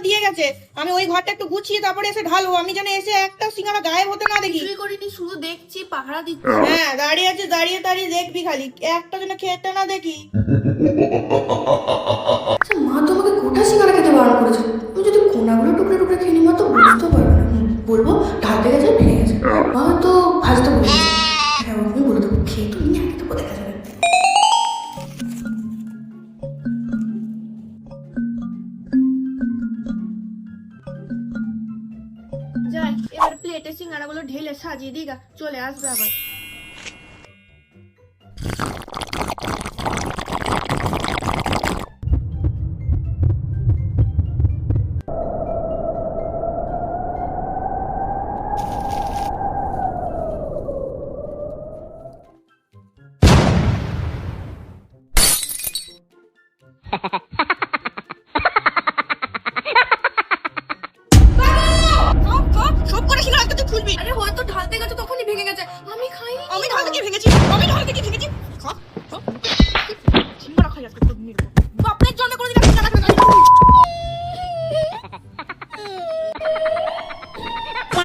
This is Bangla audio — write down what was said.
দিয়ে গেছে। আমি ওই ঘরটা একটু গুছিয়ে তারপরে এসে ঢালবো। আমি যেন এসে একটা সিঙ্গারা গায়েব হতে না দেখি। কিছুই করিনি, শুধু দেখছি, পাহারা দিচ্ছি। হ্যাঁ, দাঁড়িয়ে আছে, দাঁড়িয়ে দাঁড়িয়ে দেখবি খালি, একটা যেন খেতে না দেখি। আচ্ছা, মা তো আমাকে গোটা সিঙ্গারা খেতে বারণ করেছে। আমি যদি কোনাগুলো টুকরে টুকরে খেয়ে নিই, মা তো বুঝতে পারবে না। বলবো ঢালতে গেছে, ভেঙে গেছে। মা তো ভাজতে বলে গেছে। হ্যাঁ, আমি বলে দেবো, খেয়ে তুমি নিয়ে আগে দেবো, দেখা যাবে। যাই, এবার প্লেটে সিঙ্গারাগুলো ঢেলে সাজিয়ে দিই, চলে আসবে আবার। সব করে সিঙ্গারা তুই খুলবি? আরে হয়তো ঢালতে গেছে, তখনই ভেঙে গেছে। আমি খাইনি। আমি ঢালতে গিয়ে ভেঙেছি, আমি ঢালতে গিয়ে ভেঙেছি। খা, খা।